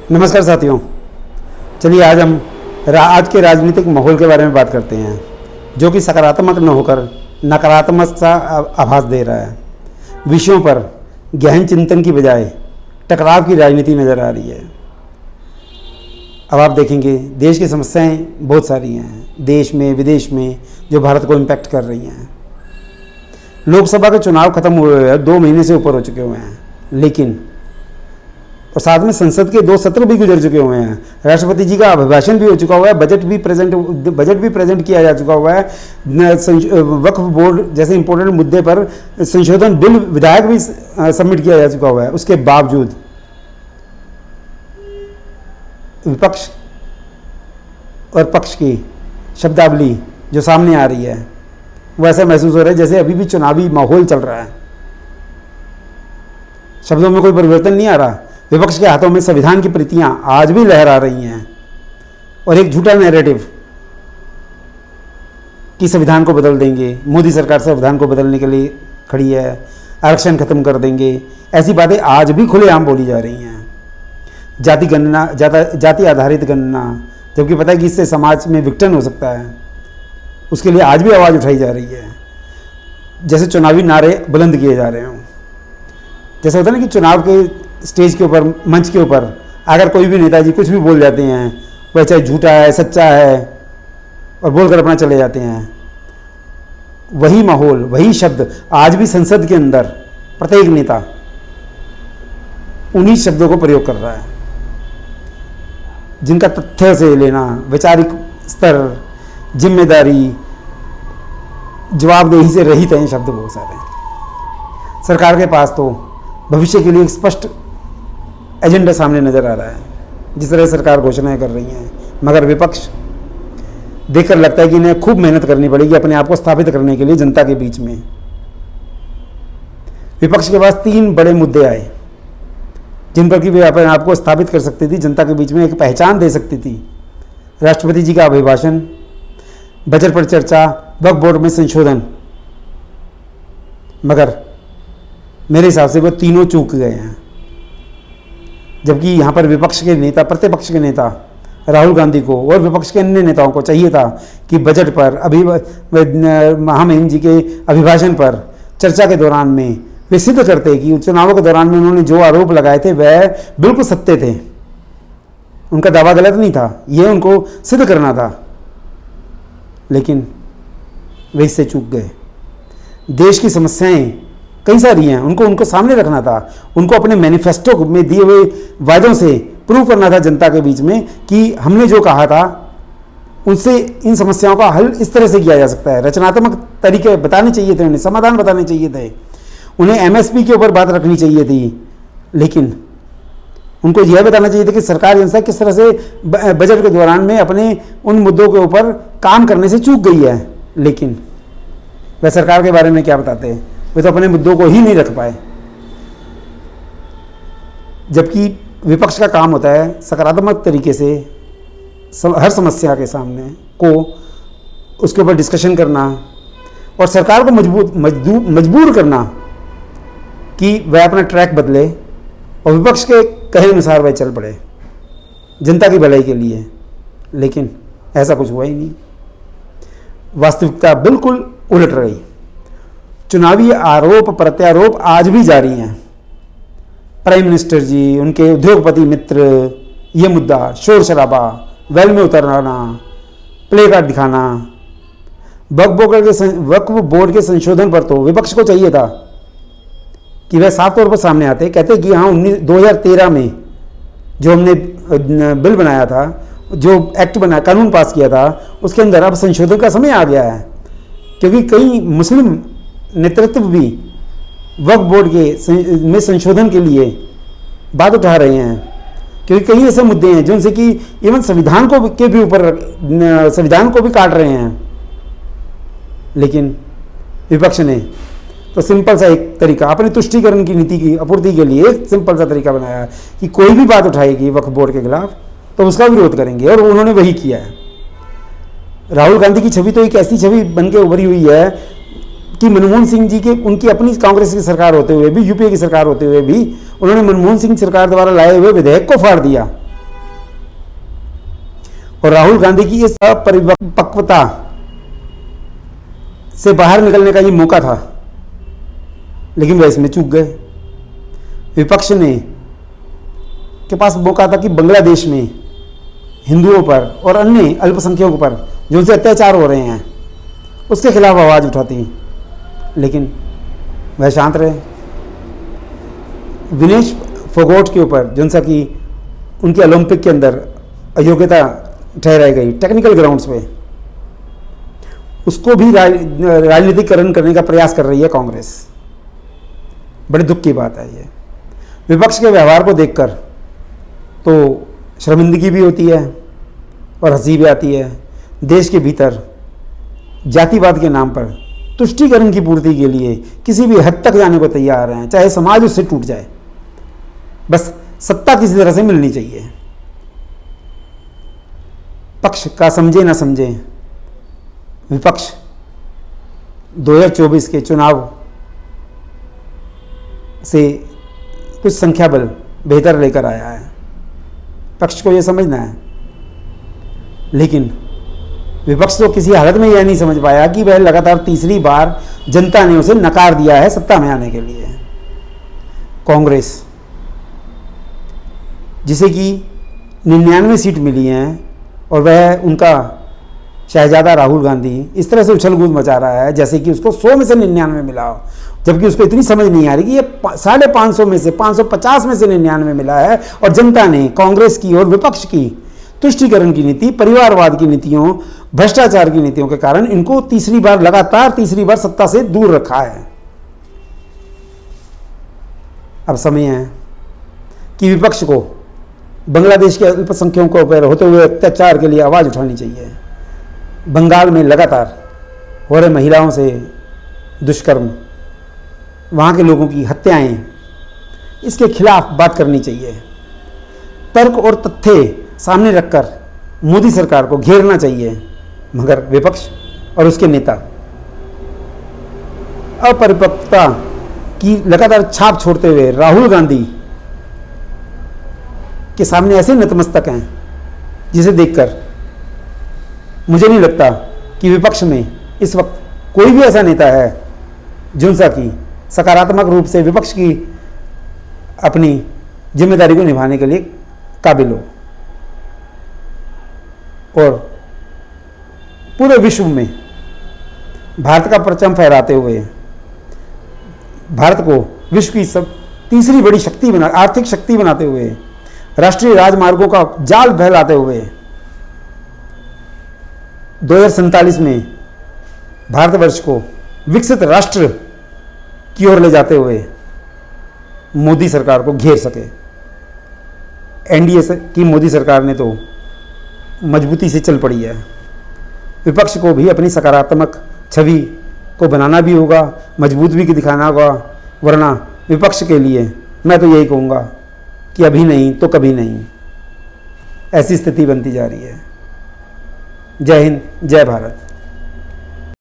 नमस्कार साथियों। चलिए आज हम आज के राजनीतिक माहौल के बारे में बात करते हैं, जो कि सकारात्मक न होकर नकारात्मक सा आभास दे रहा है। विषयों पर गहन चिंतन की बजाय टकराव की राजनीति नज़र आ रही है। अब आप देखेंगे देश की समस्याएं बहुत सारी हैं, देश में विदेश में, जो भारत को इम्पैक्ट कर रही हैं। लोकसभा के चुनाव खत्म हुए हैं, 2 महीने से ऊपर हो चुके हुए हैं, लेकिन और साथ में संसद के 2 सत्र भी गुजर चुके हुए हैं। राष्ट्रपति जी का अभिभाषण भी हो चुका हुआ है, बजट भी प्रेजेंट किया जा चुका हुआ है। वक्फ बोर्ड जैसे इंपॉर्टेंट मुद्दे पर संशोधन बिल विधायक भी सबमिट किया जा चुका हुआ है। उसके बावजूद विपक्ष और पक्ष की शब्दावली जो सामने आ रही है, वो ऐसा महसूस हो रहा है जैसे अभी भी चुनावी माहौल चल रहा है। शब्दों में कोई परिवर्तन नहीं आ रहा। विपक्ष के हाथों में संविधान की प्रतियां आज भी लहरा रही हैं और एक झूठा नैरेटिव कि संविधान को बदल देंगे, मोदी सरकार संविधान को बदलने के लिए खड़ी है, आरक्षण खत्म कर देंगे, ऐसी बातें आज भी खुलेआम बोली जा रही हैं। जाति गणना, जाति आधारित गणना, जबकि पता है कि इससे समाज में विघटन हो सकता है, उसके लिए आज भी आवाज़ उठाई जा रही है। जैसे चुनावी नारे बुलंद किए जा रहे हों। जैसे होता है ना कि चुनाव के स्टेज के ऊपर, मंच के ऊपर अगर कोई भी नेताजी कुछ भी बोल जाते हैं, वह चाहे झूठा है, सच्चा है, और बोलकर अपना चले जाते हैं। वही माहौल, वही शब्द आज भी संसद के अंदर प्रत्येक नेता उन्हीं शब्दों को प्रयोग कर रहा है, जिनका तथ्य से लेना, वैचारिक स्तर, जिम्मेदारी, जवाबदेही से रहित हैं शब्द बहुत सारे। सरकार के पास तो भविष्य के लिए एक स्पष्ट एजेंडा सामने नजर आ रहा है, जिस तरह सरकार घोषणाएं कर रही है, मगर विपक्ष देखकर लगता है कि इन्हें खूब मेहनत करनी पड़ेगी अपने आप को स्थापित करने के लिए जनता के बीच में। विपक्ष के पास 3 बड़े मुद्दे आए जिन पर कि वे अपने आप को स्थापित कर सकती थी, जनता के बीच में एक पहचान दे सकती थी। राष्ट्रपति जी का अभिभाषण, बजट पर चर्चा, वक्फ बोर्ड में संशोधन। मगर मेरे हिसाब से वो तीनों चूक गए हैं। जबकि यहाँ पर विपक्ष के नेता, प्रतिपक्ष के नेता राहुल गांधी को और विपक्ष के अन्य नेताओं को चाहिए था कि बजट पर, महामहिम जी के अभिभाषण पर चर्चा के दौरान में वे सिद्ध करते कि चुनावों के दौरान में उन्होंने जो आरोप लगाए थे वह बिल्कुल सत्य थे, उनका दावा गलत नहीं था, ये उनको सिद्ध करना था। लेकिन वे इससे चूक गए। देश की समस्याएं कई सारी हैं, उनको सामने रखना था, उनको अपने मैनिफेस्टो में दिए हुए वायदों से प्रूव करना था जनता के बीच में कि हमने जो कहा था उनसे इन समस्याओं का हल इस तरह से किया जा सकता है। रचनात्मक तरीके बताने चाहिए थे उन्हें, समाधान बताने चाहिए थे उन्हें, एमएसपी के ऊपर बात रखनी चाहिए थी। लेकिन उनको यह बताना चाहिए था कि सरकार जनता किस तरह से बजट के दौरान में अपने उन मुद्दों के ऊपर काम करने से चूक गई है। लेकिन वह सरकार के बारे में क्या बताते हैं, वे तो अपने मुद्दों को ही नहीं रख पाए। जबकि विपक्ष का काम होता है सकारात्मक तरीके से हर समस्या के सामने को उसके ऊपर डिस्कशन करना और सरकार को मजबूर करना कि वह अपना ट्रैक बदले और विपक्ष के कहे अनुसार वह चल पड़े जनता की भलाई के लिए। लेकिन ऐसा कुछ हुआ ही नहीं। वास्तविकता बिल्कुल उलट रही। चुनावी आरोप प्रत्यारोप आज भी जारी हैं। प्राइम मिनिस्टर जी, उनके उद्योगपति मित्र, ये मुद्दा, शोर शराबा, वेल में उतरना, प्ले कार्ड दिखाना। वक्फ बोर्ड के संशोधन पर तो विपक्ष को चाहिए था कि वह साफ तौर पर सामने आते, कहते कि हाँ 2013 में जो हमने बिल बनाया था, जो एक्ट बनाया, कानून पास किया था, उसके अंदर अब संशोधन का समय आ गया है। क्योंकि कई मुस्लिम नेतृत्व भी वक्फ बोर्ड के में संशोधन के लिए बात उठा रहे हैं, क्योंकि कई ऐसे मुद्दे हैं जिनसे कि इवन संविधान को के भी ऊपर, संविधान को भी काट रहे हैं। लेकिन विपक्ष ने तो सिंपल सा एक तरीका, अपनी तुष्टीकरण की नीति की आपूर्ति के लिए एक सिंपल सा तरीका बनाया है कि कोई भी बात उठाएगी वक्फ बोर्ड के खिलाफ तो उसका विरोध करेंगे, और उन्होंने वही किया है। राहुल गांधी की छवि तो एक ऐसी छवि बन के उभरी हुई है कि मनमोहन सिंह जी के, उनकी अपनी कांग्रेस की सरकार होते हुए भी, यूपीए की सरकार होते हुए भी, उन्होंने मनमोहन सिंह सरकार द्वारा लाए हुए विधेयक को फाड़ दिया और राहुल गांधी की इस अपरिपक्वता से बाहर निकलने का ये मौका था, लेकिन वह इसमें चूक गए। विपक्ष ने के पास मौका था कि बांग्लादेश में हिंदुओं पर और अन्य अल्पसंख्यकों पर जो उनसे अत्याचार हो रहे हैं उसके खिलाफ आवाज़ उठाती, लेकिन वह शांत रहे। विनेश फोगोट के ऊपर जो कि उनकी ओलंपिक के अंदर अयोग्यता ठहराई गई टेक्निकल ग्राउंड्स पे, उसको भी राजनीतिकरण करने का प्रयास कर रही है कांग्रेस। बड़े दुख की बात है ये। विपक्ष के व्यवहार को देखकर तो शर्मिंदगी भी होती है और हंसी भी आती है। देश के भीतर जातिवाद के नाम पर तुष्टीकरण की पूर्ति के लिए किसी भी हद तक जाने को तैयार हैं, चाहे समाज उससे टूट जाए, बस सत्ता किसी तरह से मिलनी चाहिए। पक्ष का समझे ना समझे, विपक्ष 2024 के चुनाव से कुछ संख्या बल बेहतर लेकर आया है, पक्ष को यह समझना है। लेकिन विपक्ष तो किसी हालत में यह नहीं समझ पाया कि वह लगातार तीसरी बार जनता ने उसे नकार दिया है सत्ता में आने के लिए। कांग्रेस जिसे कि 99 सीट मिली हैं और वह उनका शहजादा राहुल गांधी इस तरह से उछल कूद मचा रहा है जैसे कि उसको 100 में से 99 मिला हो, जबकि उसको इतनी समझ नहीं आ रही कि ये 550 में से 550 में से 99 मिला है। और जनता ने कांग्रेस की और विपक्ष की तुष्टीकरण की नीति, परिवारवाद की नीतियों, भ्रष्टाचार की नीतियों के कारण इनको लगातार तीसरी बार सत्ता से दूर रखा है। अब समय है कि विपक्ष को बांग्लादेश के अल्पसंख्यकों पर होते हुए अत्याचार के लिए आवाज़ उठानी चाहिए। बंगाल में लगातार हो रहे महिलाओं से दुष्कर्म, वहाँ के लोगों की हत्याएं, इसके खिलाफ बात करनी चाहिए। तर्क और तथ्य सामने रखकर मोदी सरकार को घेरना चाहिए, मगर विपक्ष और उसके नेता अपरिपक्वता की लगातार छाप छोड़ते हुए राहुल गांधी के सामने ऐसे नतमस्तक हैं जिसे देखकर मुझे नहीं लगता कि विपक्ष में इस वक्त कोई भी ऐसा नेता है जो कि सकारात्मक रूप से विपक्ष की अपनी जिम्मेदारी को निभाने के लिए काबिल हो। और पूरे विश्व में भारत का परचम फहराते हुए भारत को विश्व की तीसरी बड़ी शक्ति आर्थिक शक्ति बनाते हुए, राष्ट्रीय राजमार्गों का जाल फैलाते हुए 2047 में भारतवर्ष को विकसित राष्ट्र की ओर ले जाते हुए मोदी सरकार को घेर सके। एनडीए की मोदी सरकार ने तो मजबूती से चल पड़ी है। विपक्ष को भी अपनी सकारात्मक छवि को बनाना भी होगा, मजबूत भी दिखाना होगा, वरना विपक्ष के लिए मैं तो यही कहूँगा कि अभी नहीं तो कभी नहीं, ऐसी स्थिति बनती जा रही है। जय हिंद, जय भारत।